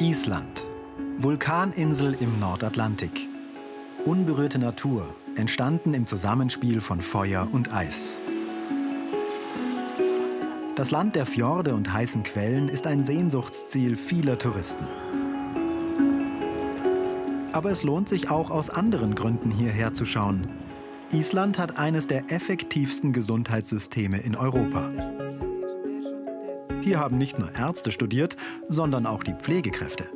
Island. Vulkaninsel im Nordatlantik. Unberührte Natur, entstanden im Zusammenspiel von Feuer und Eis. Das Land der Fjorde und heißen Quellen ist ein Sehnsuchtsziel vieler Touristen. Aber es lohnt sich auch aus anderen Gründen hierher zu schauen. Island hat eines der effektivsten Gesundheitssysteme in Europa. Hier haben nicht nur Ärzte studiert, sondern auch die Pflegekräfte.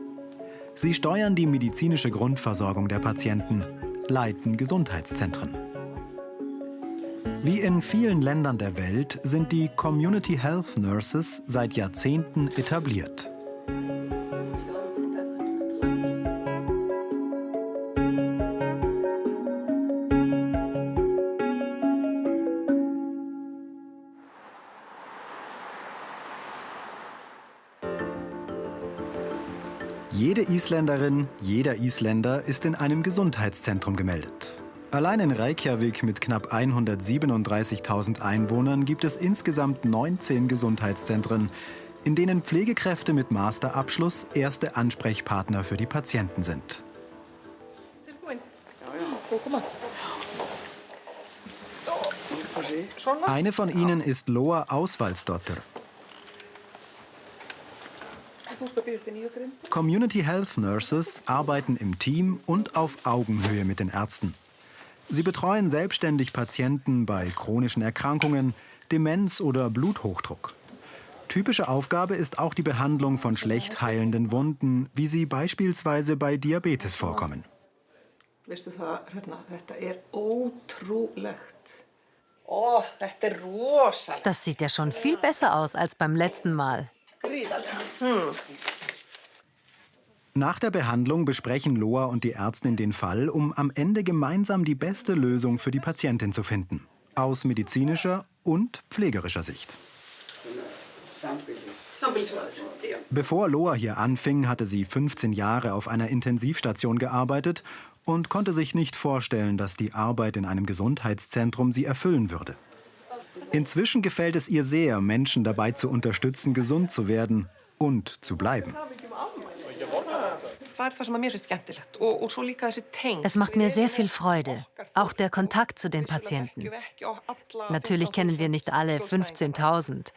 Sie steuern die medizinische Grundversorgung der Patienten, leiten Gesundheitszentren. Wie in vielen Ländern der Welt sind die Community Health Nurses seit Jahrzehnten etabliert. Jede Isländerin, jeder Isländer ist in einem Gesundheitszentrum gemeldet. Allein in Reykjavik mit knapp 137.000 Einwohnern gibt es insgesamt 19 Gesundheitszentren, in denen Pflegekräfte mit Masterabschluss erste Ansprechpartner für die Patienten sind. Eine von ihnen ist Loa Ausvaldsdottir. Community Health Nurses arbeiten im Team und auf Augenhöhe mit den Ärzten. Sie betreuen selbstständig Patienten bei chronischen Erkrankungen, Demenz oder Bluthochdruck. Typische Aufgabe ist auch die Behandlung von schlecht heilenden Wunden, wie sie beispielsweise bei Diabetes vorkommen. Das sieht ja schon viel besser aus als beim letzten Mal. Nach der Behandlung besprechen Loa und die Ärztin den Fall, um am Ende gemeinsam die beste Lösung für die Patientin zu finden. Aus medizinischer und pflegerischer Sicht. Bevor Loa hier anfing, hatte sie 15 Jahre auf einer Intensivstation gearbeitet und konnte sich nicht vorstellen, dass die Arbeit in einem Gesundheitszentrum sie erfüllen würde. Inzwischen gefällt es ihr sehr, Menschen dabei zu unterstützen, gesund zu werden und zu bleiben. Es macht mir sehr viel Freude, auch der Kontakt zu den Patienten. Natürlich kennen wir nicht alle 15.000.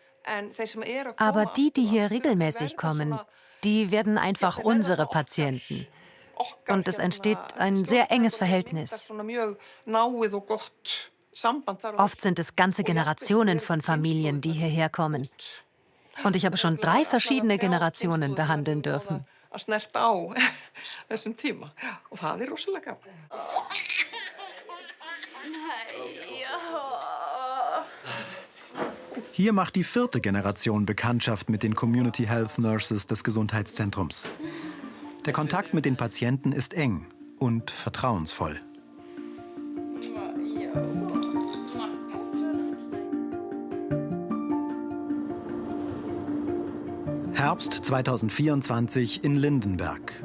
Aber die hier regelmäßig kommen, die werden einfach unsere Patienten. Und es entsteht ein sehr enges Verhältnis. Oft sind es ganze Generationen von Familien, die hierher kommen. Und ich habe schon 3 verschiedene Generationen behandeln dürfen. Hier macht die 4. Generation Bekanntschaft mit den Community Health Nurses des Gesundheitszentrums. Der Kontakt mit den Patienten ist eng und vertrauensvoll. Herbst 2024 in Lindenberg.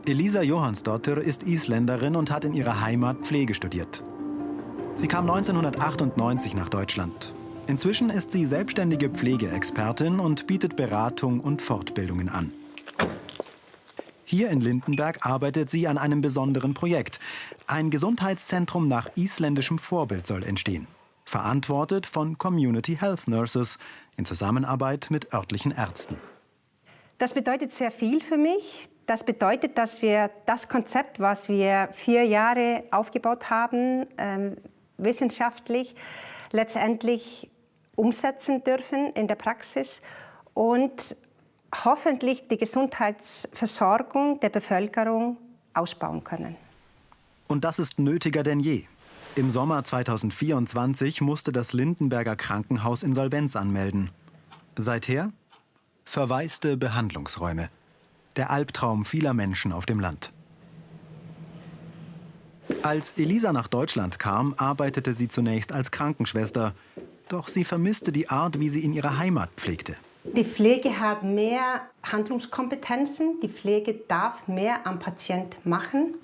Elisa Johansdottir ist Isländerin und hat in ihrer Heimat Pflege studiert. Sie kam 1998 nach Deutschland. Inzwischen ist sie selbstständige Pflegeexpertin und bietet Beratung und Fortbildungen an. Hier in Lindenberg arbeitet sie an einem besonderen Projekt. Ein Gesundheitszentrum nach isländischem Vorbild soll entstehen. Verantwortet von Community Health Nurses in Zusammenarbeit mit örtlichen Ärzten. Das bedeutet sehr viel für mich. Das bedeutet, dass wir das Konzept, was wir 4 Jahre aufgebaut haben, wissenschaftlich letztendlich umsetzen dürfen in der Praxis und hoffentlich die Gesundheitsversorgung der Bevölkerung ausbauen können. Und das ist nötiger denn je. Im Sommer 2024 musste das Lindenberger Krankenhaus Insolvenz anmelden. Seither verwaiste Behandlungsräume. Der Albtraum vieler Menschen auf dem Land. Als Elisa nach Deutschland kam, arbeitete sie zunächst als Krankenschwester. Doch sie vermisste die Art, wie sie in ihrer Heimat pflegte. Die Pflege hat mehr Handlungskompetenzen. Die Pflege darf mehr am Patient machen.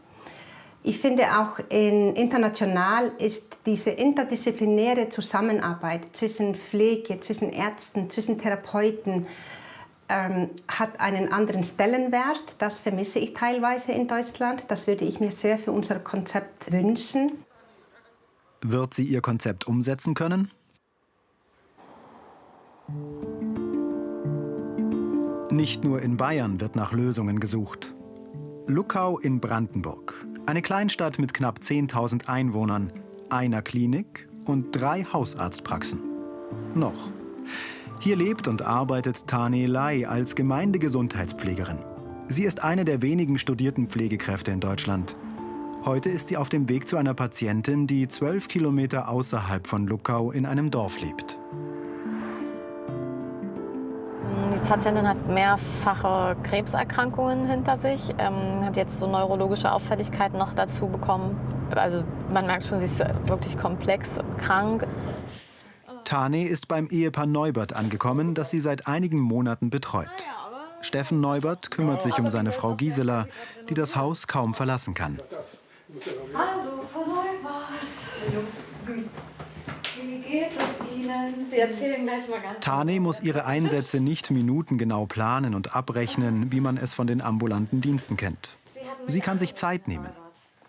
Ich finde auch international ist diese interdisziplinäre Zusammenarbeit zwischen Pflege, zwischen Ärzten, zwischen Therapeuten hat einen anderen Stellenwert. Das vermisse ich teilweise in Deutschland. Das würde ich mir sehr für unser Konzept wünschen. Wird sie ihr Konzept umsetzen können? Nicht nur in Bayern wird nach Lösungen gesucht. Luckau in Brandenburg, eine Kleinstadt mit knapp 10.000 Einwohnern, einer Klinik und 3 Hausarztpraxen. Noch. Hier lebt und arbeitet Tane Lai als Gemeindegesundheitspflegerin. Sie ist eine der wenigen studierten Pflegekräfte in Deutschland. Heute ist sie auf dem Weg zu einer Patientin, die 12 Kilometer außerhalb von Luckau in einem Dorf lebt. Die Patientin hat mehrfache Krebserkrankungen hinter sich, hat jetzt so neurologische Auffälligkeiten noch dazu bekommen. Also man merkt schon, sie ist wirklich komplex krank. Tane ist beim Ehepaar Neubert angekommen, das sie seit einigen Monaten betreut. Steffen Neubert kümmert sich um seine Frau Gisela, die das Haus kaum verlassen kann. Hallo, Frau Neubert. Wie geht es Ihnen? Sie erzählen gleich mal ganz. Tane muss ihre Einsätze nicht minutengenau planen und abrechnen, wie man es von den ambulanten Diensten kennt. Sie kann sich Zeit nehmen,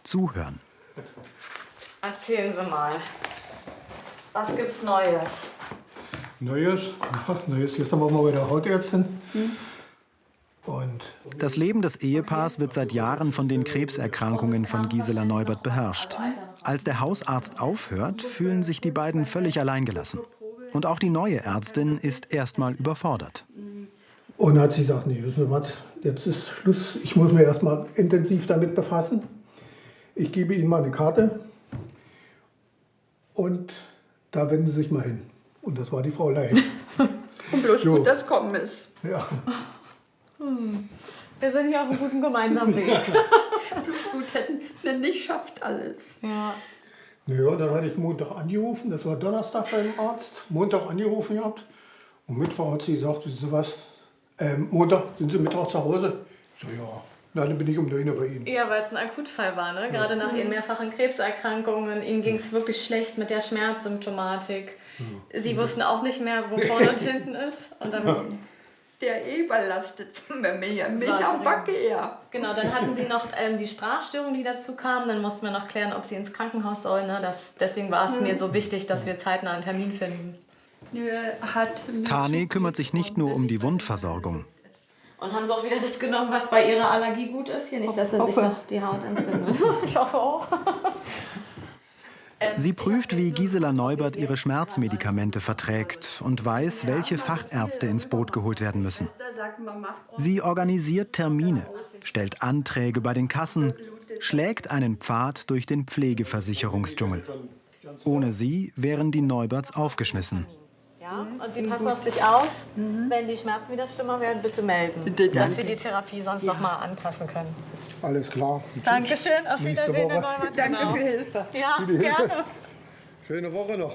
zuhören. Erzählen Sie mal. Was gibt's Neues? Neues? Gestern waren wir bei der Hautärztin. Und Das Leben des Ehepaars wird seit Jahren von den Krebserkrankungen von Gisela Neubert beherrscht. Als der Hausarzt aufhört, fühlen sich die beiden völlig alleingelassen. Und auch die neue Ärztin ist erstmal überfordert. Und dann hat sie gesagt, nee, wissen Sie was, jetzt ist Schluss. Ich muss mich erstmal intensiv damit befassen. Ich gebe Ihnen mal eine Karte und da wenden Sie sich mal hin. Und das war die Frau Lai. Und bloß gut, dass kommen ist. Ja. Wir sind hier auf einem guten gemeinsamen Weg. Gut, denn nicht schafft alles. Ja. Ja, dann hatte ich Montag angerufen, das war Donnerstag beim Arzt. Montag angerufen gehabt. Und Mittwoch hat sie gesagt, wissen Sie was, Montag sind Sie Mittwoch zu Hause? Ich so, ja, dann bin ich um 9 Uhr bei Ihnen. Ja, weil es ein Akutfall war, ne? Gerade nach ihren mehrfachen Krebserkrankungen. Ihnen ging es wirklich schlecht mit der Schmerzsymptomatik. Sie wussten auch nicht mehr, wo vorne und hinten ist. Und dann Der überlastet von mir, mich am Backe eher. Genau, dann hatten sie noch die Sprachstörung, die dazu kam. Dann mussten wir noch klären, ob sie ins Krankenhaus soll. Ne? Deswegen war es mir so wichtig, dass wir zeitnah einen Termin finden. Tane kümmert sich nicht nur um die Wundversorgung. Und haben sie auch wieder das genommen, was bei ihrer Allergie gut ist? Hier nicht, dass er sich noch die Haut entzündet. Ich hoffe auch. Sie prüft, wie Gisela Neubert ihre Schmerzmedikamente verträgt und weiß, welche Fachärzte ins Boot geholt werden müssen. Sie organisiert Termine, stellt Anträge bei den Kassen, schlägt einen Pfad durch den Pflegeversicherungsdschungel. Ohne sie wären die Neuberts aufgeschmissen. Ja, und Sie passen auf sich auf. Wenn die Schmerzen wieder schlimmer werden, bitte melden, dass wir die Therapie sonst noch mal anpassen können. Alles klar. Dankeschön, auf Nächste Wiedersehen, Herr Woche. Neubert. Danke für Hilfe. Ja, Für die Hilfe. gerne. Schöne Woche noch.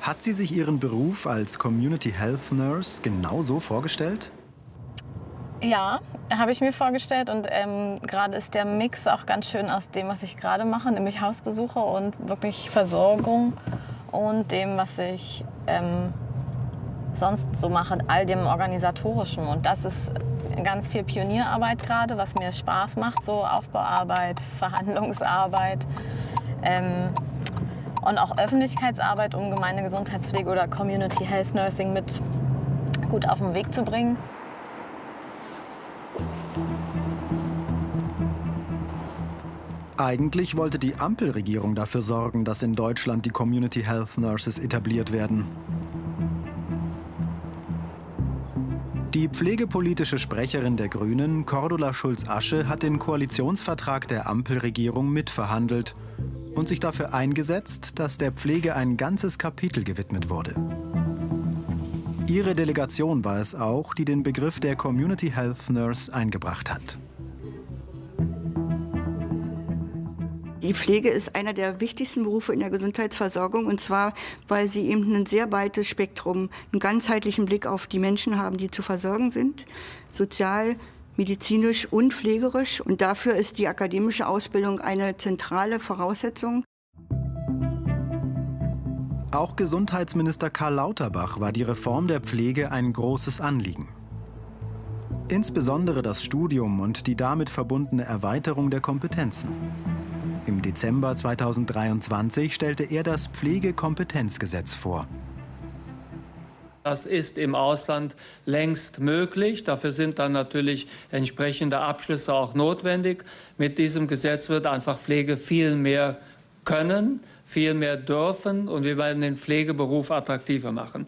Hat sie sich ihren Beruf als Community Health Nurse genauso vorgestellt? Ja, habe ich mir vorgestellt. Und gerade ist der Mix auch ganz schön aus dem, was ich gerade mache, nämlich Hausbesuche und wirklich Versorgung. Und dem, was ich sonst so mache, all dem Organisatorischen. Und das ist ganz viel Pionierarbeit gerade, was mir Spaß macht, so Aufbauarbeit, Verhandlungsarbeit und auch Öffentlichkeitsarbeit, um Gemeindegesundheitspflege oder Community Health Nursing mit gut auf den Weg zu bringen. Eigentlich wollte die Ampelregierung dafür sorgen, dass in Deutschland die Community Health Nurses etabliert werden. Die pflegepolitische Sprecherin der Grünen, Cordula Schulz-Asche, hat den Koalitionsvertrag der Ampelregierung mitverhandelt und sich dafür eingesetzt, dass der Pflege ein ganzes Kapitel gewidmet wurde. Ihre Delegation war es auch, die den Begriff der Community Health Nurse eingebracht hat. Die Pflege ist einer der wichtigsten Berufe in der Gesundheitsversorgung, und zwar, weil sie eben ein sehr weites Spektrum, einen ganzheitlichen Blick auf die Menschen haben, die zu versorgen sind, sozial, medizinisch und pflegerisch. Und dafür ist die akademische Ausbildung eine zentrale Voraussetzung. Auch Gesundheitsminister Karl Lauterbach war die Reform der Pflege ein großes Anliegen. Insbesondere das Studium und die damit verbundene Erweiterung der Kompetenzen. Im Dezember 2023 stellte er das Pflegekompetenzgesetz vor. Das ist im Ausland längst möglich. Dafür sind dann natürlich entsprechende Abschlüsse auch notwendig. Mit diesem Gesetz wird einfach Pflege viel mehr können, viel mehr dürfen und wir werden den Pflegeberuf attraktiver machen.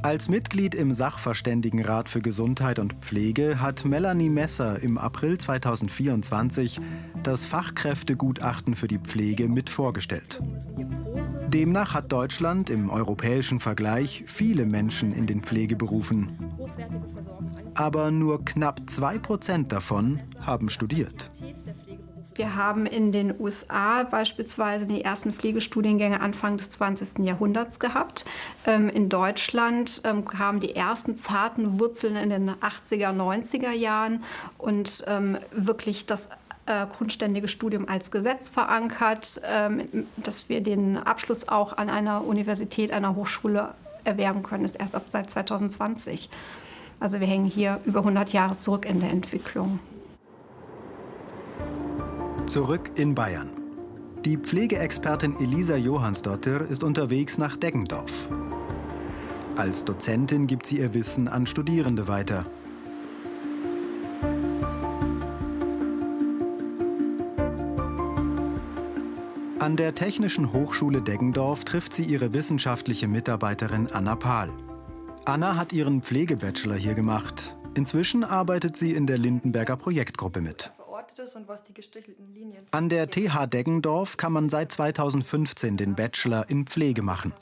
Als Mitglied im Sachverständigenrat für Gesundheit und Pflege hat Melanie Messer im April 2024 das Fachkräftegutachten für die Pflege mit vorgestellt. Demnach hat Deutschland im europäischen Vergleich viele Menschen in den Pflegeberufen. Aber nur knapp 2% davon haben studiert. Wir haben in den USA beispielsweise die ersten Pflegestudiengänge Anfang des 20. Jahrhunderts gehabt. In Deutschland kamen die ersten zarten Wurzeln in den 80er, 90er Jahren und wirklich das grundständige Studium als Gesetz verankert, dass wir den Abschluss auch an einer Universität, einer Hochschule erwerben können, ist erst ab seit 2020. Also wir hängen hier über 100 Jahre zurück in der Entwicklung. Zurück in Bayern. Die Pflegeexpertin Elisa Johansdottir ist unterwegs nach Deggendorf. Als Dozentin gibt sie ihr Wissen an Studierende weiter. An der Technischen Hochschule Deggendorf trifft sie ihre wissenschaftliche Mitarbeiterin Anna Pahl. Anna hat ihren Pflegebachelor hier gemacht. Inzwischen arbeitet sie in der Lindenberger Projektgruppe mit. An der TH Deggendorf kann man seit 2015 den Bachelor in Pflege machen.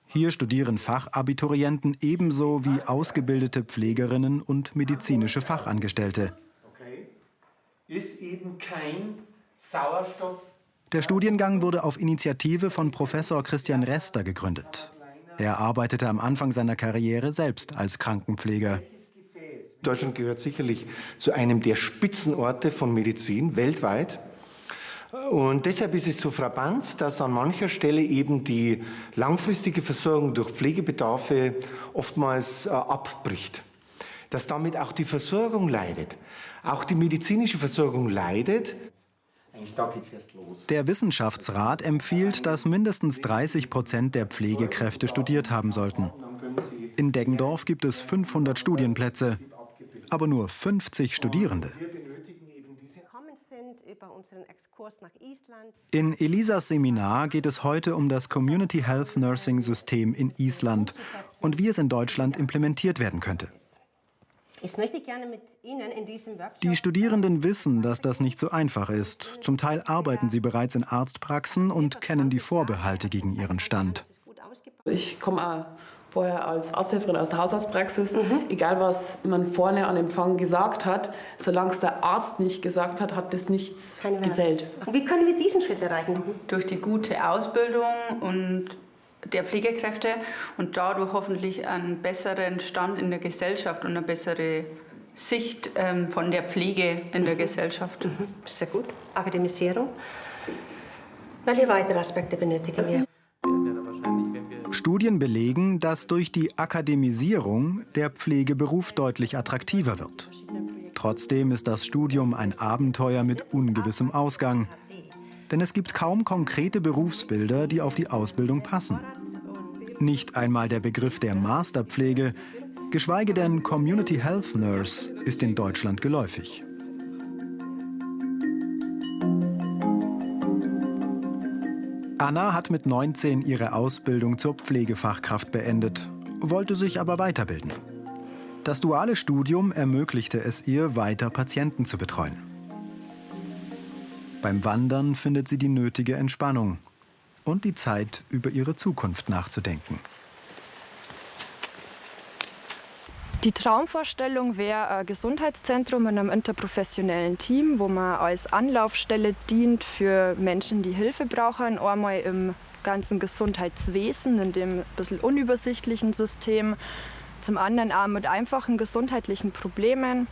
Hier studieren Fachabiturienten ebenso wie ausgebildete Pflegerinnen und medizinische Fachangestellte. Ist eben kein Sauerstoff. Der Studiengang wurde auf Initiative von Professor Christian Rester gegründet. Er arbeitete am Anfang seiner Karriere selbst als Krankenpfleger. Deutschland gehört sicherlich zu einem der Spitzenorte von Medizin weltweit. Und deshalb ist es so frappant, dass an mancher Stelle eben die langfristige Versorgung durch Pflegebedarfe oftmals abbricht. Dass damit auch die Versorgung leidet, auch die medizinische Versorgung leidet. Der Wissenschaftsrat empfiehlt, dass mindestens 30% der Pflegekräfte studiert haben sollten. In Deggendorf gibt es 500 Studienplätze, aber nur 50 Studierende. In Elisas Seminar geht es heute um das Community Health Nursing System in Island und wie es in Deutschland implementiert werden könnte. Die Studierenden wissen, dass das nicht so einfach ist. Zum Teil arbeiten sie bereits in Arztpraxen und kennen die Vorbehalte gegen ihren Stand. Ich komme auch vorher als Arzthelferin aus der Hausarztpraxis. Egal, was man vorne an Empfang gesagt hat, solange es der Arzt nicht gesagt hat, hat das nichts gezählt. Wie können wir diesen Schritt erreichen? Durch die gute Ausbildung und der Pflegekräfte und dadurch hoffentlich einen besseren Stand in der Gesellschaft und eine bessere Sicht von der Pflege in der Gesellschaft. Sehr gut. Akademisierung. Welche weitere Aspekte benötigen wir? Studien belegen, dass durch die Akademisierung der Pflegeberuf deutlich attraktiver wird. Trotzdem ist das Studium ein Abenteuer mit ungewissem Ausgang. Denn es gibt kaum konkrete Berufsbilder, die auf die Ausbildung passen. Nicht einmal der Begriff der Masterpflege, geschweige denn Community Health Nurse, ist in Deutschland geläufig. Anna hat mit 19 ihre Ausbildung zur Pflegefachkraft beendet, wollte sich aber weiterbilden. Das duale Studium ermöglichte es ihr, weiter Patienten zu betreuen. Beim Wandern findet sie die nötige Entspannung und die Zeit, über ihre Zukunft nachzudenken. Die Traumvorstellung wäre ein Gesundheitszentrum in einem interprofessionellen Team, wo man als Anlaufstelle dient für Menschen, die Hilfe brauchen, einmal im ganzen Gesundheitswesen, in dem ein bisschen unübersichtlichen System, zum anderen auch mit einfachen gesundheitlichen Problemen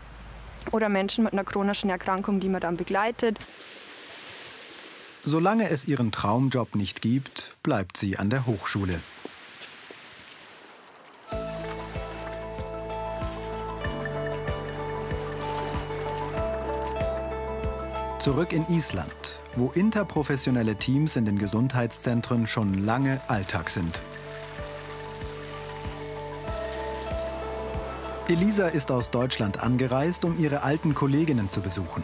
oder Menschen mit einer chronischen Erkrankung, die man dann begleitet. Solange es ihren Traumjob nicht gibt, bleibt sie an der Hochschule. Zurück in Island, wo interprofessionelle Teams in den Gesundheitszentren schon lange Alltag sind. Elisa ist aus Deutschland angereist, um ihre alten Kolleginnen zu besuchen.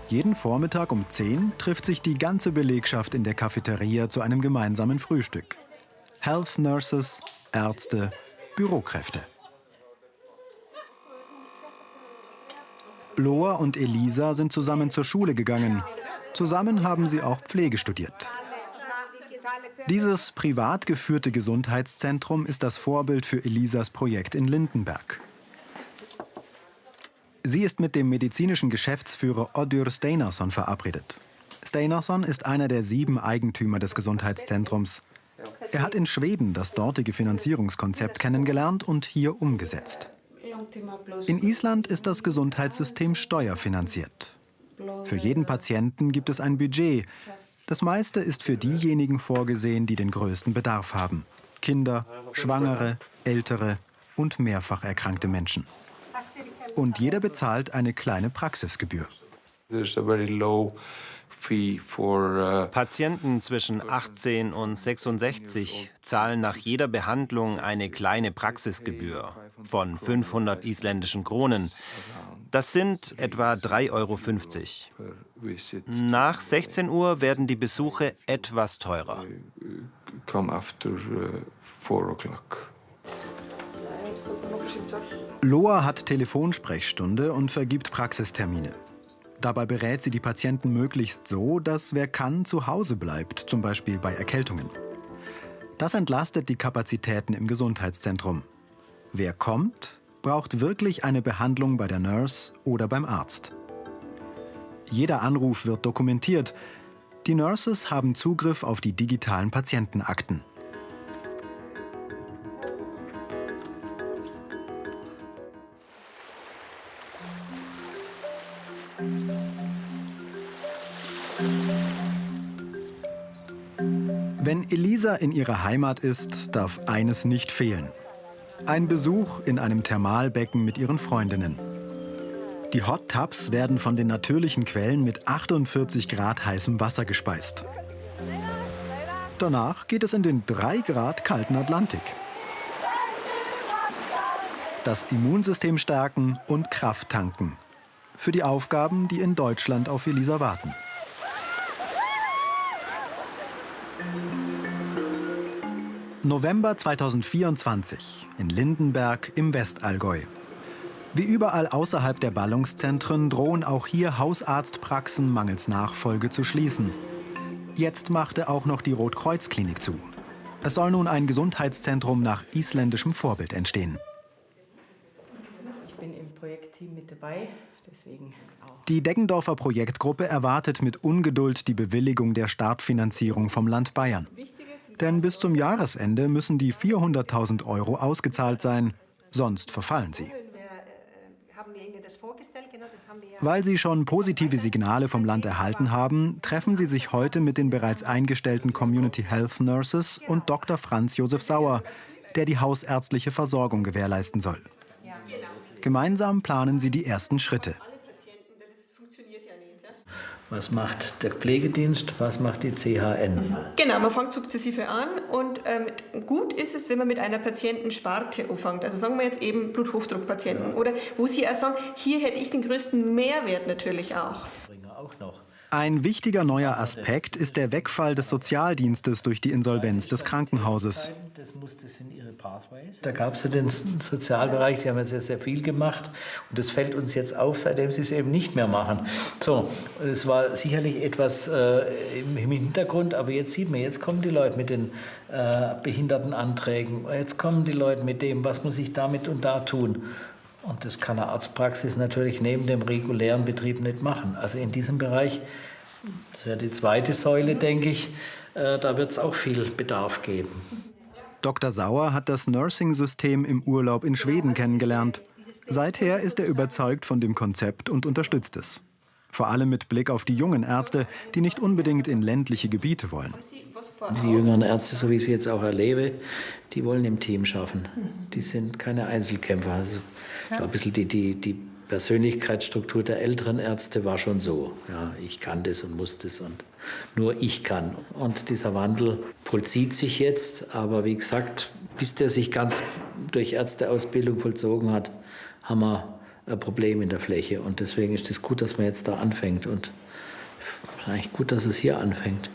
Jeden Vormittag um 10 trifft sich die ganze Belegschaft in der Cafeteria zu einem gemeinsamen Frühstück. Health Nurses, Ärzte, Bürokräfte. Loa und Elisa sind zusammen zur Schule gegangen. Zusammen haben sie auch Pflege studiert. Dieses privat geführte Gesundheitszentrum ist das Vorbild für Elisas Projekt in Lindenberg. Sie ist mit dem medizinischen Geschäftsführer Oddur Steinarsson verabredet. Steinarsson ist einer der 7 Eigentümer des Gesundheitszentrums. Er hat in Schweden das dortige Finanzierungskonzept kennengelernt und hier umgesetzt. In Island ist das Gesundheitssystem steuerfinanziert. Für jeden Patienten gibt es ein Budget. Das meiste ist für diejenigen vorgesehen, die den größten Bedarf haben. Kinder, Schwangere, Ältere und mehrfach erkrankte Menschen. Und jeder bezahlt eine kleine Praxisgebühr. Patienten zwischen 18 und 66 zahlen nach jeder Behandlung eine kleine Praxisgebühr von 500 isländischen Kronen. Das sind etwa 3,50 €. Nach 16 Uhr werden die Besuche etwas teurer. Loa hat Telefonsprechstunde und vergibt Praxistermine. Dabei berät sie die Patienten möglichst so, dass wer kann, zu Hause bleibt, zum Beispiel bei Erkältungen. Das entlastet die Kapazitäten im Gesundheitszentrum. Wer kommt, braucht wirklich eine Behandlung bei der Nurse oder beim Arzt. Jeder Anruf wird dokumentiert. Die Nurses haben Zugriff auf die digitalen Patientenakten. Wenn Elisa in ihrer Heimat ist, darf eines nicht fehlen. Ein Besuch in einem Thermalbecken mit ihren Freundinnen. Die Hot Tubs werden von den natürlichen Quellen mit 48 Grad heißem Wasser gespeist. Danach geht es in den 3 Grad kalten Atlantik. Das Immunsystem stärken und Kraft tanken. Für die Aufgaben, die in Deutschland auf Elisa warten. November 2024 in Lindenberg im Westallgäu. Wie überall außerhalb der Ballungszentren drohen auch hier Hausarztpraxen mangels Nachfolge zu schließen. Jetzt machte auch noch die Rotkreuz-Klinik zu. Es soll nun ein Gesundheitszentrum nach isländischem Vorbild entstehen. Ich bin im Projektteam mit dabei, deswegen auch. Die Deggendorfer Projektgruppe erwartet mit Ungeduld die Bewilligung der Startfinanzierung vom Land Bayern. Denn bis zum Jahresende müssen die 400.000 € ausgezahlt sein, sonst verfallen sie. Weil sie schon positive Signale vom Land erhalten haben, treffen sie sich heute mit den bereits eingestellten Community Health Nurses und Dr. Franz Josef Sauer, der die hausärztliche Versorgung gewährleisten soll. Gemeinsam planen sie die ersten Schritte. Was macht der Pflegedienst, was macht die CHN? Genau, man fängt sukzessive an und gut ist es, wenn man mit einer Patientensparte anfängt. Also sagen wir jetzt eben Bluthochdruckpatienten oder wo Sie auch sagen, hier hätte ich den größten Mehrwert natürlich auch. Ein wichtiger neuer Aspekt ist der Wegfall des Sozialdienstes durch die Insolvenz des Krankenhauses. Da gab es ja den Sozialbereich, die haben ja sehr, sehr viel gemacht. Und das fällt uns jetzt auf, seitdem sie es eben nicht mehr machen. So, es war sicherlich etwas im Hintergrund, aber jetzt sieht man, jetzt kommen die Leute mit den Behindertenanträgen. Jetzt kommen die Leute mit dem, was muss ich damit und da tun. Und das kann eine Arztpraxis natürlich neben dem regulären Betrieb nicht machen. Also in diesem Bereich, das wäre die zweite Säule, denke ich, da wird es auch viel Bedarf geben. Dr. Sauer hat das Nursing-System im Urlaub in Schweden kennengelernt. Seither ist er überzeugt von dem Konzept und unterstützt es. Vor allem mit Blick auf die jungen Ärzte, die nicht unbedingt in ländliche Gebiete wollen. Die jüngeren Ärzte, so wie ich sie jetzt auch erlebe, die wollen im Team schaffen. Die sind keine Einzelkämpfer. Also, ich glaube, ein bisschen die Persönlichkeitsstruktur der älteren Ärzte war schon so. Ja, ich kann das und muss das und nur ich kann. Und dieser Wandel vollzieht sich jetzt. Aber wie gesagt, bis der sich ganz durch Ärzteausbildung vollzogen hat, haben wir ein Problem in der Fläche. Und deswegen ist es gut, dass man jetzt da anfängt. Und es ist eigentlich gut, dass es hier anfängt.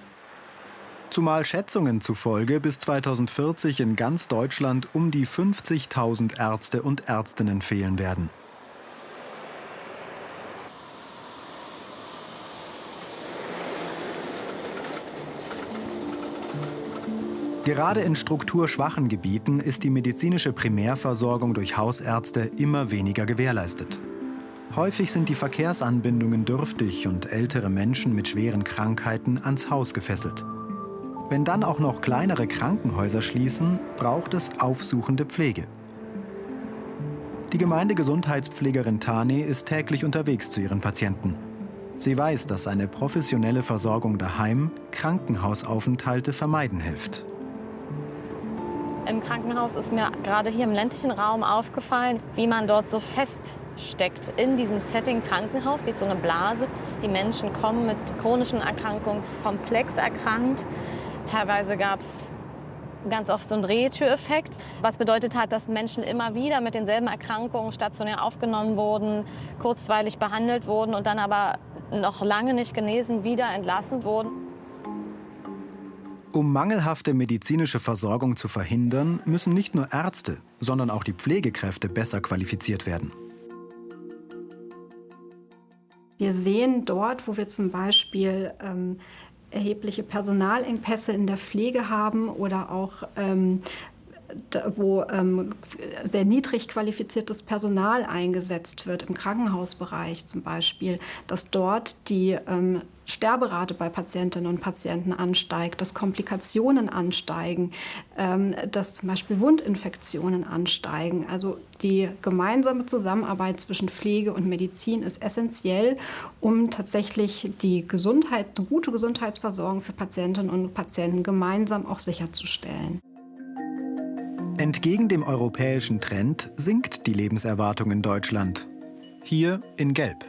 Zumal Schätzungen zufolge bis 2040 in ganz Deutschland um die 50.000 Ärzte und Ärztinnen fehlen werden. Gerade in strukturschwachen Gebieten ist die medizinische Primärversorgung durch Hausärzte immer weniger gewährleistet. Häufig sind die Verkehrsanbindungen dürftig und ältere Menschen mit schweren Krankheiten ans Haus gefesselt. Wenn dann auch noch kleinere Krankenhäuser schließen, braucht es aufsuchende Pflege. Die Gemeindegesundheitspflegerin Tane ist täglich unterwegs zu ihren Patienten. Sie weiß, dass eine professionelle Versorgung daheim Krankenhausaufenthalte vermeiden hilft. Im Krankenhaus ist mir gerade hier im ländlichen Raum aufgefallen, wie man dort so feststeckt in diesem Setting Krankenhaus, wie so eine Blase. Die Menschen kommen mit chronischen Erkrankungen, komplex erkrankt. Teilweise gab es ganz oft so einen Drehtüreffekt, was bedeutet hat, dass Menschen immer wieder mit denselben Erkrankungen stationär aufgenommen wurden, kurzweilig behandelt wurden und dann aber noch lange nicht genesen wieder entlassen wurden. Um mangelhafte medizinische Versorgung zu verhindern, müssen nicht nur Ärzte, sondern auch die Pflegekräfte besser qualifiziert werden. Wir sehen dort, wo wir zum Beispiel erhebliche Personalengpässe in der Pflege haben oder auch wo sehr niedrig qualifiziertes Personal eingesetzt wird, im Krankenhausbereich zum Beispiel, dass dort die Sterberate bei Patientinnen und Patienten ansteigt, dass Komplikationen ansteigen, dass zum Beispiel Wundinfektionen ansteigen. Also die gemeinsame Zusammenarbeit zwischen Pflege und Medizin ist essentiell, um tatsächlich die Gesundheit, eine gute Gesundheitsversorgung für Patientinnen und Patienten gemeinsam auch sicherzustellen. Entgegen dem europäischen Trend sinkt die Lebenserwartung in Deutschland. Hier in Gelb.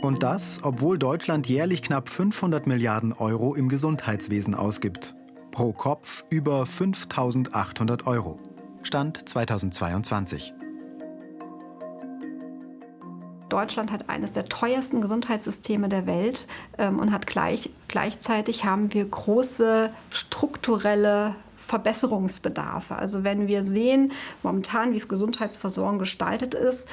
Und das, obwohl Deutschland jährlich knapp 500 Milliarden Euro im Gesundheitswesen ausgibt. Pro Kopf über 5.800 Euro. Stand 2022. Deutschland hat eines der teuersten Gesundheitssysteme der Welt und hat gleichzeitig haben wir große strukturelle Verbesserungsbedarfe. Also wenn wir sehen, momentan wie Gesundheitsversorgung gestaltet ist,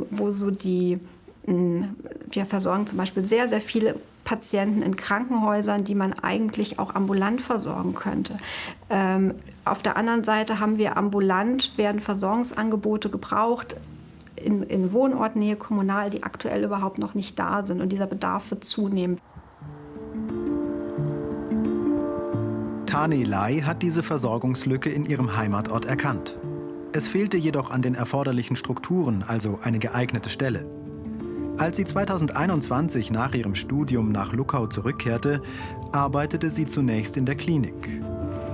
wo so wir versorgen zum Beispiel sehr, sehr viele Patienten in Krankenhäusern, die man eigentlich auch ambulant versorgen könnte. Auf der anderen Seite haben wir ambulant, werden Versorgungsangebote gebraucht, in Wohnortnähe kommunal, die aktuell überhaupt noch nicht da sind. Und dieser Bedarf wird zunehmen. Tane Lai hat diese Versorgungslücke in ihrem Heimatort erkannt. Es fehlte jedoch an den erforderlichen Strukturen, also eine geeignete Stelle. Als sie 2021 nach ihrem Studium nach Luckau zurückkehrte, arbeitete sie zunächst in der Klinik.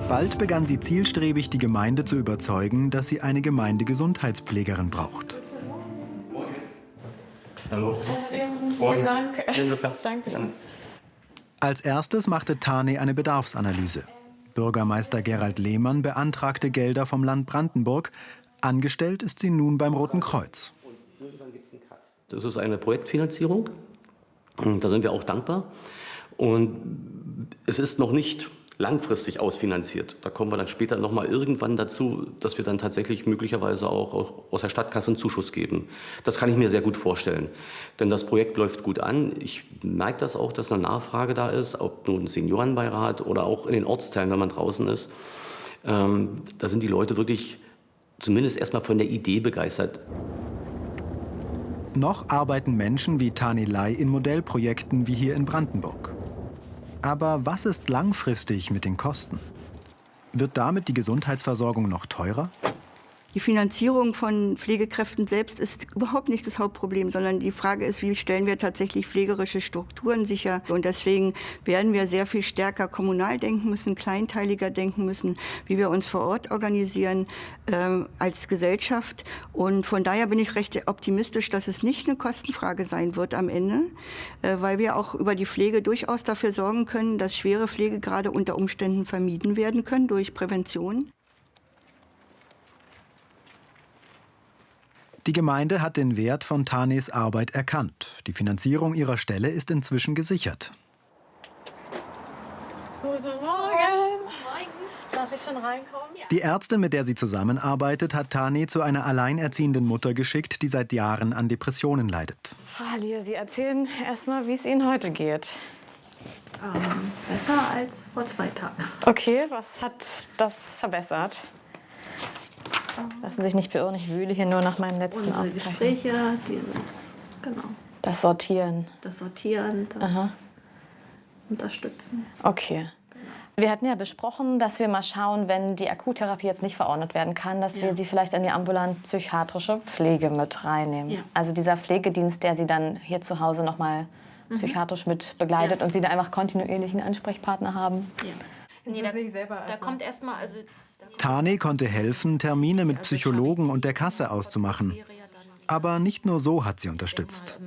Bald begann sie zielstrebig, die Gemeinde zu überzeugen, dass sie eine Gemeindegesundheitspflegerin braucht. Hallo. Vielen Dank. Danke. Als erstes machte Tane eine Bedarfsanalyse. Bürgermeister Gerald Lehmann beantragte Gelder vom Land Brandenburg. Angestellt ist sie nun beim Roten Kreuz. Das ist eine Projektfinanzierung. Da sind wir auch dankbar. Und es ist noch nicht langfristig ausfinanziert. Da kommen wir dann später noch mal irgendwann dazu, dass wir dann tatsächlich möglicherweise auch aus der Stadtkasse einen Zuschuss geben. Das kann ich mir sehr gut vorstellen, denn das Projekt läuft gut an. Ich merke das auch, dass eine Nachfrage da ist, ob nun ein Seniorenbeirat oder auch in den Ortsteilen, wenn man draußen ist. Da sind die Leute wirklich zumindest erstmal von der Idee begeistert. Noch arbeiten Menschen wie Tane Lai in Modellprojekten wie hier in Brandenburg. Aber was ist langfristig mit den Kosten? Wird damit die Gesundheitsversorgung noch teurer? Die Finanzierung von Pflegekräften selbst ist überhaupt nicht das Hauptproblem, sondern die Frage ist, wie stellen wir tatsächlich pflegerische Strukturen sicher. Und deswegen werden wir sehr viel stärker kommunal denken müssen, kleinteiliger denken müssen, wie wir uns vor Ort organisieren als Gesellschaft. Und von daher bin ich recht optimistisch, dass es nicht eine Kostenfrage sein wird am Ende, weil wir auch über die Pflege durchaus dafür sorgen können, dass schwere Pflegegrade unter Umständen vermieden werden können durch Prävention. Die Gemeinde hat den Wert von Tanes Arbeit erkannt. Die Finanzierung ihrer Stelle ist inzwischen gesichert. Guten Morgen. Darf ich schon reinkommen? Die Ärztin, mit der sie zusammenarbeitet, hat Tane zu einer alleinerziehenden Mutter geschickt, die seit Jahren an Depressionen leidet. Frau Hallier, Sie erzählen erst mal, wie es Ihnen heute geht. Besser als vor 2 Tagen. Okay, was hat das verbessert? Lassen Sie sich nicht beirren, ich wühle hier nur nach meinen letzten Unsere Aufzeichnungen. Gespräche, Das Sortieren. Das Unterstützen. Okay. Wir hatten ja besprochen, dass wir mal schauen, wenn die Akuttherapie jetzt nicht verordnet werden kann, dass wir Sie vielleicht in die ambulant-psychiatrische Pflege mit reinnehmen. Ja. Also dieser Pflegedienst, der Sie dann hier zu Hause noch mal psychiatrisch mit begleitet und Sie da einfach kontinuierlich einen Ansprechpartner haben. Ja. Nee, da kommt erstmal, also Tane konnte helfen, Termine mit Psychologen und der Kasse auszumachen. Aber nicht nur so hat sie unterstützt.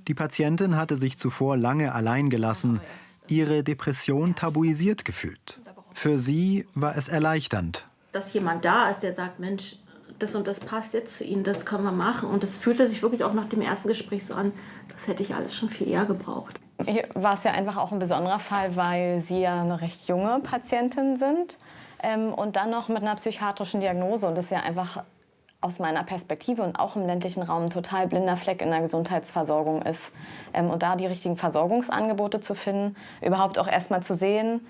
Die Patientin hatte sich zuvor lange allein gelassen, ihre Depression tabuisiert gefühlt. Für sie war es erleichternd. dass jemand da ist, der sagt, Mensch, das und das passt jetzt zu Ihnen, das können wir machen. Und das fühlte sich wirklich auch nach dem ersten Gespräch so an, das hätte ich alles schon viel eher gebraucht. Hier war es ja einfach auch ein besonderer Fall, weil Sie ja eine recht junge Patientin sind und dann noch mit einer psychiatrischen Diagnose. Und das ist ja einfach aus meiner Perspektive und auch im ländlichen Raum ein total blinder Fleck in der Gesundheitsversorgung ist. Und da die richtigen Versorgungsangebote zu finden, überhaupt auch erst mal zu sehen,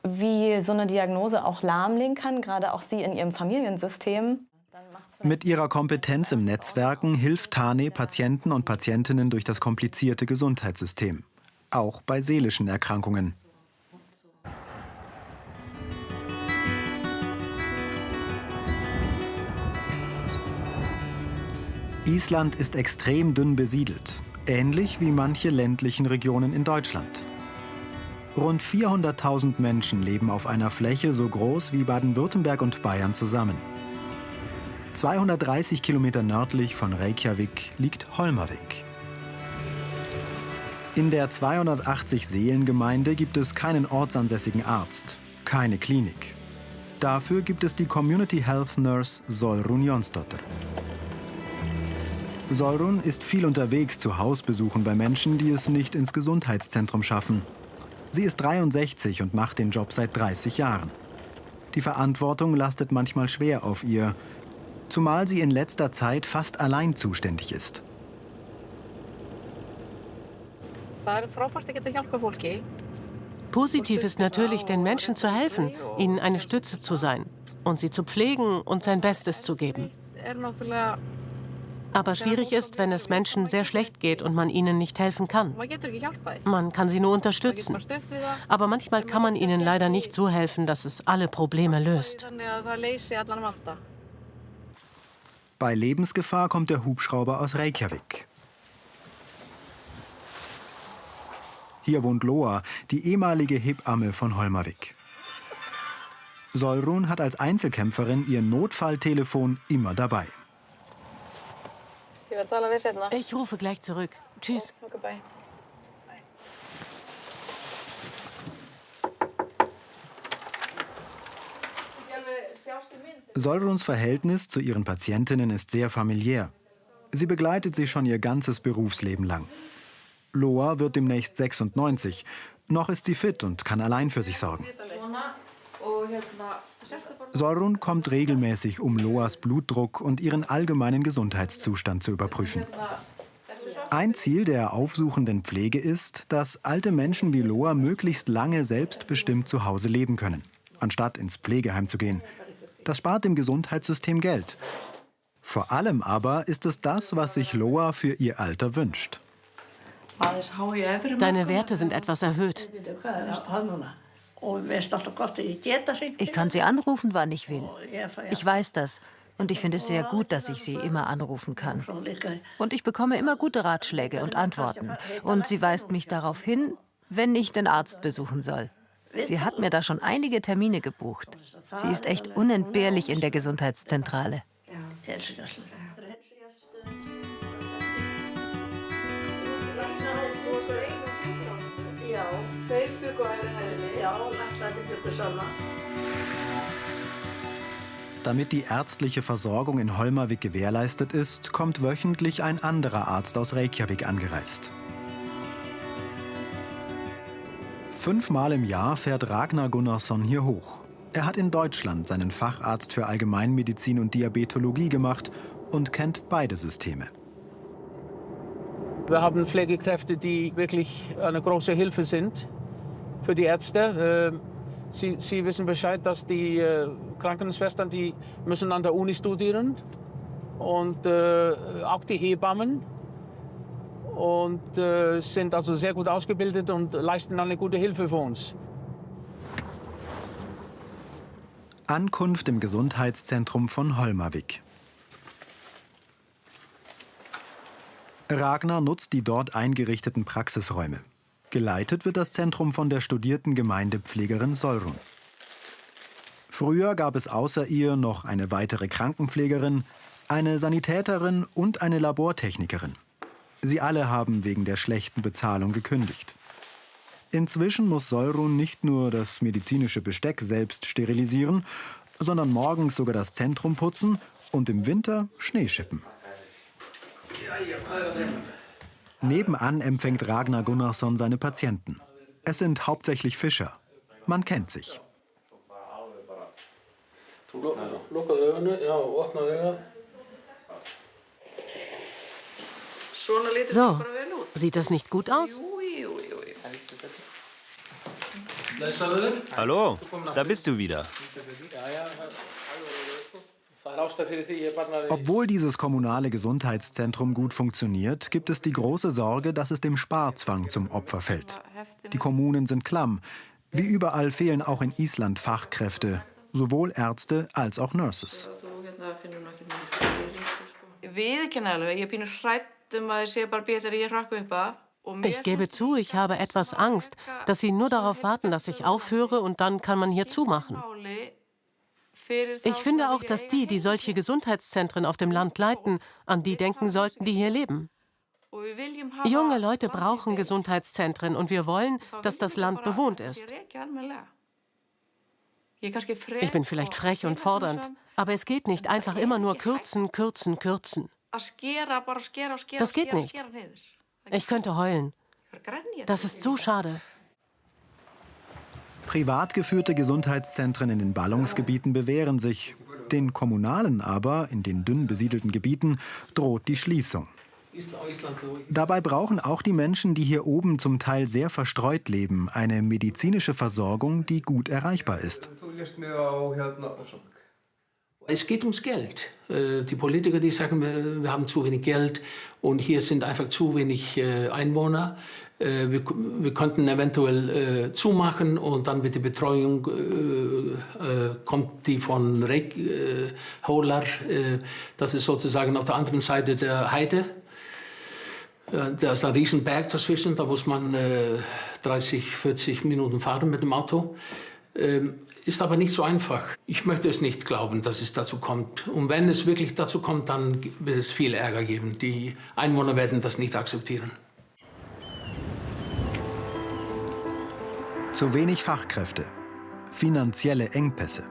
wie so eine Diagnose auch lahmlegen kann, gerade auch Sie in Ihrem Familiensystem. Mit ihrer Kompetenz im Netzwerken hilft Tane Patienten und Patientinnen durch das komplizierte Gesundheitssystem. Auch bei seelischen Erkrankungen. Island ist extrem dünn besiedelt, ähnlich wie manche ländlichen Regionen in Deutschland. Rund 400.000 Menschen leben auf einer Fläche so groß wie Baden-Württemberg und Bayern zusammen. 230 Kilometer nördlich von Reykjavik liegt Holmavik. In der 280-Seelen-Gemeinde gibt es keinen ortsansässigen Arzt, keine Klinik. Dafür gibt es die Community Health Nurse Solrun Jonsdottir. Solrun ist viel unterwegs zu Hausbesuchen bei Menschen, die es nicht ins Gesundheitszentrum schaffen. Sie ist 63 und macht den Job seit 30 Jahren. Die Verantwortung lastet manchmal schwer auf ihr, zumal sie in letzter Zeit fast allein zuständig ist. Positiv ist natürlich, den Menschen zu helfen, ihnen eine Stütze zu sein und sie zu pflegen und sein Bestes zu geben. Aber schwierig ist, wenn es Menschen sehr schlecht geht und man ihnen nicht helfen kann. Man kann sie nur unterstützen. Aber manchmal kann man ihnen leider nicht so helfen, dass es alle Probleme löst. Bei Lebensgefahr kommt der Hubschrauber aus Reykjavik. Hier wohnt Loa, die ehemalige Hebamme von Holmavik. Solrun hat als Einzelkämpferin ihr Notfalltelefon immer dabei. Ich rufe gleich zurück. Tschüss. Solruns Verhältnis zu ihren Patientinnen ist sehr familiär. Sie begleitet sie schon ihr ganzes Berufsleben lang. Loa wird demnächst 96. Noch ist sie fit und kann allein für sich sorgen. Solrun kommt regelmäßig, um Loas Blutdruck und ihren allgemeinen Gesundheitszustand zu überprüfen. Ein Ziel der aufsuchenden Pflege ist, dass alte Menschen wie Loa möglichst lange selbstbestimmt zu Hause leben können, anstatt ins Pflegeheim zu gehen. Das spart dem Gesundheitssystem Geld. Vor allem aber ist es das, was sich Loa für ihr Alter wünscht. Deine Werte sind etwas erhöht. Ich kann sie anrufen, wann ich will. Ich weiß das. Und ich finde es sehr gut, dass ich sie immer anrufen kann. Und ich bekomme immer gute Ratschläge und Antworten. Und sie weist mich darauf hin, wenn ich den Arzt besuchen soll. Sie hat mir da schon einige Termine gebucht. Sie ist echt unentbehrlich in der Gesundheitszentrale. Damit die ärztliche Versorgung in Hólmavík gewährleistet ist, kommt wöchentlich ein anderer Arzt aus Reykjavik angereist. 5-mal im Jahr fährt Ragnar Gunnarsson hier hoch. Er hat in Deutschland seinen Facharzt für Allgemeinmedizin und Diabetologie gemacht und kennt beide Systeme. Wir haben Pflegekräfte, die wirklich eine große Hilfe sind für die Ärzte. Sie wissen Bescheid, dass die Krankenschwestern, die müssen an der Uni studieren und auch die Hebammen und sind also sehr gut ausgebildet und leisten eine gute Hilfe für uns. Ankunft im Gesundheitszentrum von Hólmavík. Ragnar nutzt die dort eingerichteten Praxisräume. Geleitet wird das Zentrum von der studierten Gemeindepflegerin Solrun. Früher gab es außer ihr noch eine weitere Krankenpflegerin, eine Sanitäterin und eine Labortechnikerin. Sie alle haben wegen der schlechten Bezahlung gekündigt. Inzwischen muss Solrun nicht nur das medizinische Besteck selbst sterilisieren, sondern morgens sogar das Zentrum putzen und im Winter Schnee schippen. Nebenan empfängt Ragnar Gunnarsson seine Patienten. Es sind hauptsächlich Fischer. Man kennt sich. So, sieht das nicht gut aus? Hallo, da bist du wieder. Obwohl dieses kommunale Gesundheitszentrum gut funktioniert, gibt es die große Sorge, dass es dem Sparzwang zum Opfer fällt. Die Kommunen sind klamm. Wie überall fehlen auch in Island Fachkräfte, sowohl Ärzte als auch Nurses. Ich gebe zu, ich habe etwas Angst, dass sie nur darauf warten, dass ich aufhöre und dann kann man hier zumachen. Ich finde auch, dass die solche Gesundheitszentren auf dem Land leiten, an die denken sollten, die hier leben. Junge Leute brauchen Gesundheitszentren und wir wollen, dass das Land bewohnt ist. Ich bin vielleicht frech und fordernd, aber es geht nicht einfach immer nur kürzen, kürzen, kürzen. Das geht nicht. Ich könnte heulen. Das ist so schade. Privat geführte Gesundheitszentren in den Ballungsgebieten bewähren sich. Den kommunalen aber, in den dünn besiedelten Gebieten, droht die Schließung. Dabei brauchen auch die Menschen, die hier oben zum Teil sehr verstreut leben, eine medizinische Versorgung, die gut erreichbar ist. Es geht ums Geld. Die Politiker, die sagen, wir haben zu wenig Geld und hier sind einfach zu wenig Einwohner. Wir könnten eventuell zumachen und dann mit der Betreuung kommt die von Hólar. Das ist sozusagen auf der anderen Seite der Heide. Da ist ein Riesenberg dazwischen, da muss man 30, 40 Minuten fahren mit dem Auto. Ist aber nicht so einfach. Ich möchte es nicht glauben, dass es dazu kommt. Und wenn es wirklich dazu kommt, dann wird es viel Ärger geben. Die Einwohner werden das nicht akzeptieren. Zu wenig Fachkräfte, finanzielle Engpässe.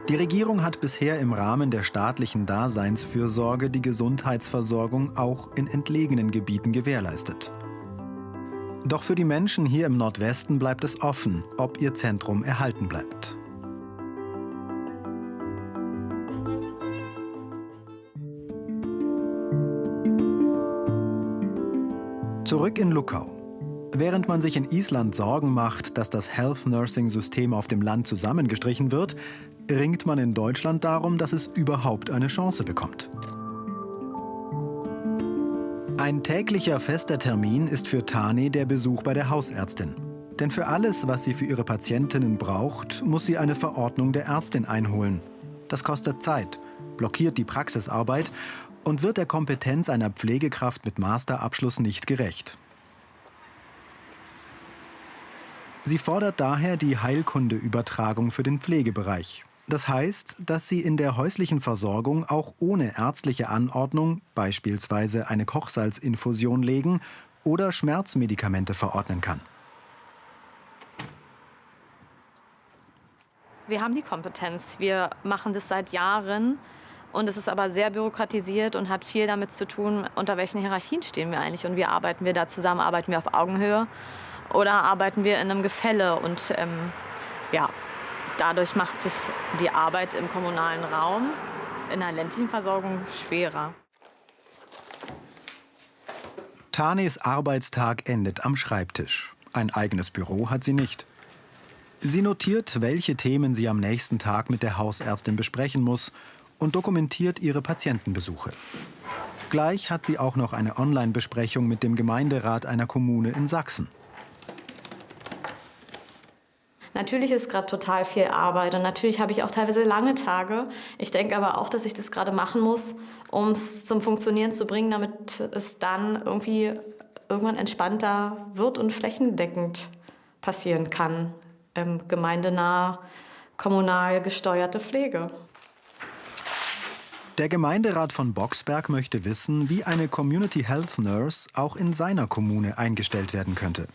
Die Regierung hat bisher im Rahmen der staatlichen Daseinsfürsorge die Gesundheitsversorgung auch in entlegenen Gebieten gewährleistet. Doch für die Menschen hier im Nordwesten bleibt es offen, ob ihr Zentrum erhalten bleibt. Zurück in Luckau. Während man sich in Island Sorgen macht, dass das Health Nursing System auf dem Land zusammengestrichen wird, ringt man in Deutschland darum, dass es überhaupt eine Chance bekommt. Ein täglicher fester Termin ist für Tani der Besuch bei der Hausärztin. Denn für alles, was sie für ihre Patientinnen braucht, muss sie eine Verordnung der Ärztin einholen. Das kostet Zeit, blockiert die Praxisarbeit und wird der Kompetenz einer Pflegekraft mit Masterabschluss nicht gerecht. Sie fordert daher die Heilkundeübertragung für den Pflegebereich. Das heißt, dass sie in der häuslichen Versorgung auch ohne ärztliche Anordnung beispielsweise eine Kochsalzinfusion legen oder Schmerzmedikamente verordnen kann. Wir haben die Kompetenz. Wir machen das seit Jahren. Und es ist aber sehr bürokratisiert und hat viel damit zu tun, unter welchen Hierarchien stehen wir eigentlich und wie arbeiten wir da zusammen. Arbeiten wir auf Augenhöhe oder arbeiten wir in einem Gefälle? Und dadurch macht sich die Arbeit im kommunalen Raum in einer ländlichen Versorgung schwerer. Tanes Arbeitstag endet am Schreibtisch. Ein eigenes Büro hat sie nicht. Sie notiert, welche Themen sie am nächsten Tag mit der Hausärztin besprechen muss und dokumentiert ihre Patientenbesuche. Gleich hat sie auch noch eine Online-Besprechung mit dem Gemeinderat einer Kommune in Sachsen. Natürlich ist gerade total viel Arbeit und natürlich habe ich auch teilweise lange Tage. Ich denke aber auch, dass ich das gerade machen muss, um es zum Funktionieren zu bringen, damit es dann irgendwie irgendwann entspannter wird und flächendeckend passieren kann. Gemeindenah, kommunal gesteuerte Pflege. Der Gemeinderat von Boxberg möchte wissen, wie eine Community Health Nurse auch in seiner Kommune eingestellt werden könnte.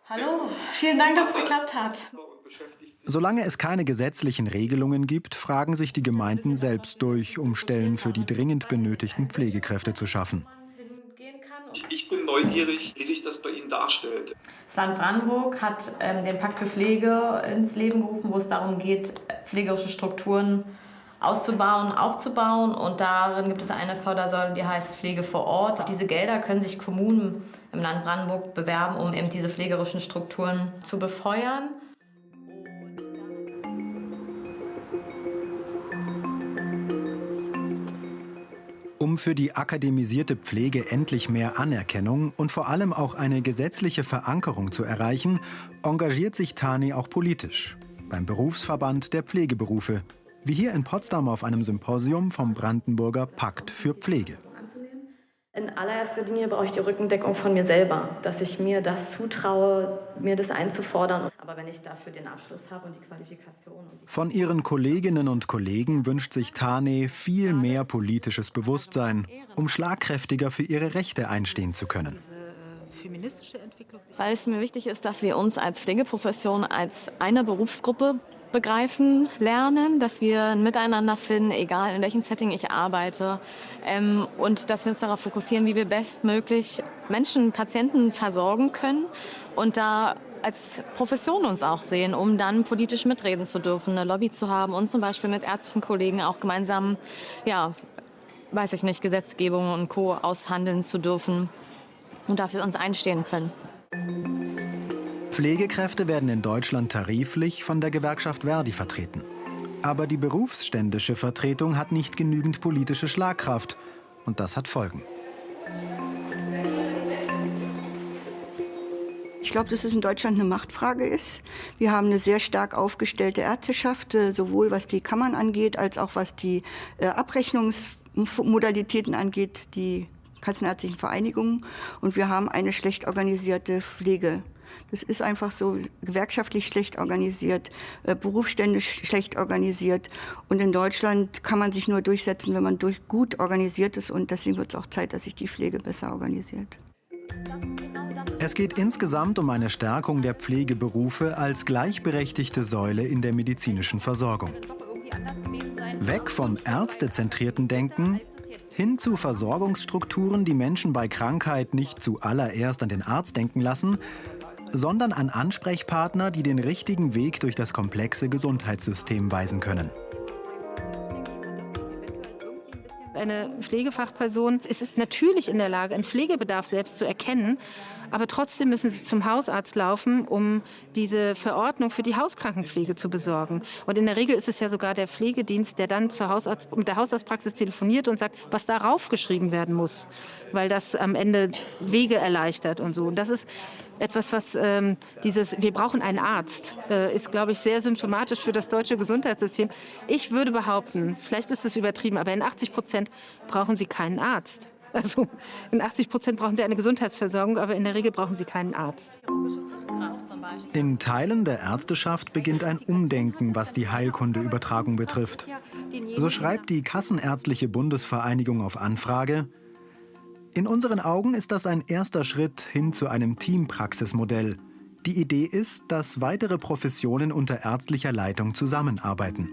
Hallo, vielen Dank, dass es geklappt hat. Solange es keine gesetzlichen Regelungen gibt, fragen sich die Gemeinden selbst durch, um Stellen für die dringend benötigten Pflegekräfte zu schaffen. Ich bin neugierig, wie sich das bei Ihnen darstellt. Das Land Brandenburg hat den Pakt für Pflege ins Leben gerufen, wo es darum geht, pflegerische Strukturen auszubauen, aufzubauen. Und darin gibt es eine Fördersäule, die heißt Pflege vor Ort. Auf diese Gelder können sich Kommunen im Land Brandenburg bewerben, um eben diese pflegerischen Strukturen zu befeuern. Um für die akademisierte Pflege endlich mehr Anerkennung und vor allem auch eine gesetzliche Verankerung zu erreichen, engagiert sich Tani auch politisch. Beim Berufsverband der Pflegeberufe, wie hier in Potsdam auf einem Symposium vom Brandenburger Pakt für Pflege. In allererster Linie brauche ich die Rückendeckung von mir selber, dass ich mir das zutraue, mir das einzufordern. Aber wenn ich dafür den Abschluss habe und die Qualifikation. Von ihren Kolleginnen und Kollegen wünscht sich Tane viel mehr politisches Bewusstsein, um schlagkräftiger für ihre Rechte einstehen zu können. Weil es mir wichtig ist, dass wir uns als Pflegeprofession als eine Berufsgruppe begreifen, lernen, dass wir ein Miteinander finden, egal in welchem Setting ich arbeite, und dass wir uns darauf fokussieren, wie wir bestmöglich Menschen, Patienten versorgen können und da als Profession uns auch sehen, um dann politisch mitreden zu dürfen, eine Lobby zu haben und zum Beispiel mit ärztlichen Kollegen auch gemeinsam, Gesetzgebung und Co. aushandeln zu dürfen und dafür uns einstehen können. Pflegekräfte werden in Deutschland tariflich von der Gewerkschaft Verdi vertreten. Aber die berufsständische Vertretung hat nicht genügend politische Schlagkraft. Und das hat Folgen. Ich glaube, dass es in Deutschland eine Machtfrage ist. Wir haben eine sehr stark aufgestellte Ärzteschaft, sowohl was die Kammern angeht, als auch was die Abrechnungsmodalitäten angeht, die kassenärztlichen Vereinigungen. Und wir haben eine schlecht organisierte Pflege. Das ist einfach so, gewerkschaftlich schlecht organisiert, berufsständisch schlecht organisiert. Und in Deutschland kann man sich nur durchsetzen, wenn man gut organisiert ist. Und deswegen wird es auch Zeit, dass sich die Pflege besser organisiert. Es geht insgesamt um eine Stärkung der Pflegeberufe als gleichberechtigte Säule in der medizinischen Versorgung. Weg vom ärztezentrierten Denken hin zu Versorgungsstrukturen, die Menschen bei Krankheit nicht zuallererst an den Arzt denken lassen, sondern an Ansprechpartner, die den richtigen Weg durch das komplexe Gesundheitssystem weisen können. Eine Pflegefachperson ist natürlich in der Lage, einen Pflegebedarf selbst zu erkennen, aber trotzdem müssen sie zum Hausarzt laufen, um diese Verordnung für die Hauskrankenpflege zu besorgen. Und in der Regel ist es ja sogar der Pflegedienst, der dann mit der Hausarztpraxis telefoniert und sagt, was darauf geschrieben werden muss, weil das am Ende Wege erleichtert und so. Und das ist etwas, was wir brauchen einen Arzt, ist, glaube ich, sehr symptomatisch für das deutsche Gesundheitssystem. Ich würde behaupten, vielleicht ist es übertrieben, aber in 80% brauchen Sie keinen Arzt. Also in 80% brauchen Sie eine Gesundheitsversorgung, aber in der Regel brauchen Sie keinen Arzt. In Teilen der Ärzteschaft beginnt ein Umdenken, was die Heilkundeübertragung betrifft. So schreibt die Kassenärztliche Bundesvereinigung auf Anfrage: In unseren Augen ist das ein erster Schritt hin zu einem Teampraxismodell. Die Idee ist, dass weitere Professionen unter ärztlicher Leitung zusammenarbeiten.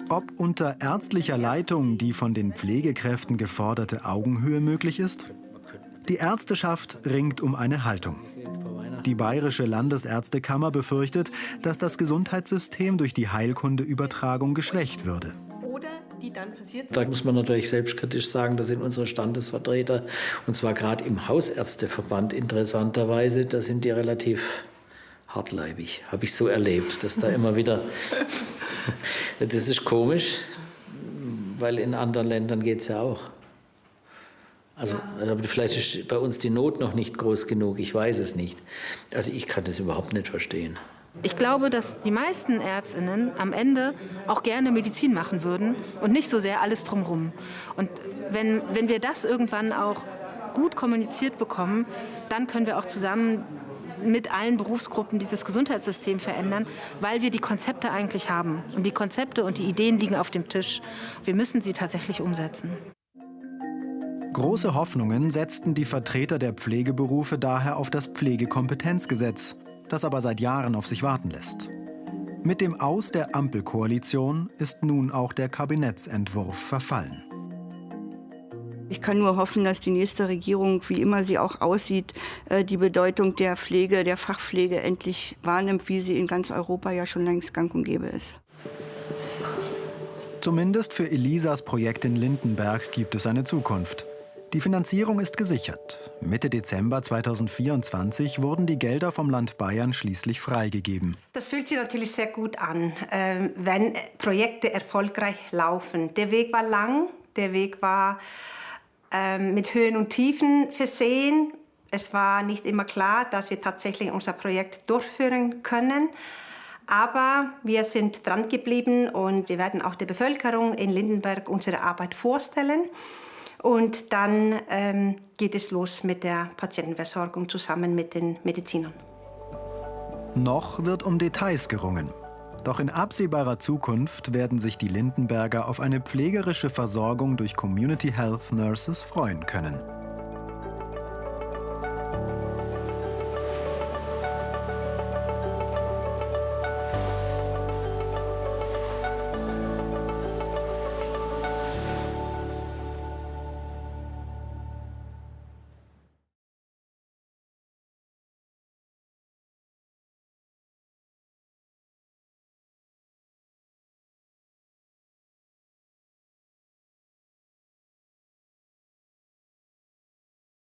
Ob unter ärztlicher Leitung die von den Pflegekräften geforderte Augenhöhe möglich ist? Die Ärzteschaft ringt um eine Haltung. Die Bayerische Landesärztekammer befürchtet, dass das Gesundheitssystem durch die Heilkundeübertragung geschwächt würde. Da muss man natürlich selbstkritisch sagen, da sind unsere Standesvertreter, und zwar gerade im Hausärzteverband interessanterweise, da sind die relativ hartleibig, habe ich so erlebt, dass da immer wieder, das ist komisch, weil in anderen Ländern geht es ja auch. Also vielleicht ist bei uns die Not noch nicht groß genug, ich weiß es nicht. Also ich kann das überhaupt nicht verstehen. Ich glaube, dass die meisten Ärztinnen am Ende auch gerne Medizin machen würden und nicht so sehr alles drumherum. Und wenn wir das irgendwann auch gut kommuniziert bekommen, dann können wir auch zusammen mit allen Berufsgruppen dieses Gesundheitssystem verändern, weil wir die Konzepte eigentlich haben. Und die Konzepte und die Ideen liegen auf dem Tisch. Wir müssen sie tatsächlich umsetzen. Große Hoffnungen setzten die Vertreter der Pflegeberufe daher auf das Pflegekompetenzgesetz, das aber seit Jahren auf sich warten lässt. Mit dem Aus der Ampelkoalition ist nun auch der Kabinettsentwurf verfallen. Ich kann nur hoffen, dass die nächste Regierung, wie immer sie auch aussieht, die Bedeutung der Pflege, der Fachpflege endlich wahrnimmt, wie sie in ganz Europa ja schon längst gang und gäbe ist. Zumindest für Elisas Projekt in Lindenberg gibt es eine Zukunft. Die Finanzierung ist gesichert. Mitte Dezember 2024 wurden die Gelder vom Land Bayern schließlich freigegeben. Das fühlt sich natürlich sehr gut an, wenn Projekte erfolgreich laufen. Der Weg war lang, der Weg war mit Höhen und Tiefen versehen. Es war nicht immer klar, dass wir tatsächlich unser Projekt durchführen können. Aber wir sind dran geblieben und wir werden auch der Bevölkerung in Lindenberg unsere Arbeit vorstellen. Und dann geht es los mit der Patientenversorgung zusammen mit den Medizinern. Noch wird um Details gerungen. Doch in absehbarer Zukunft werden sich die Lindenberger auf eine pflegerische Versorgung durch Community Health Nurses freuen können.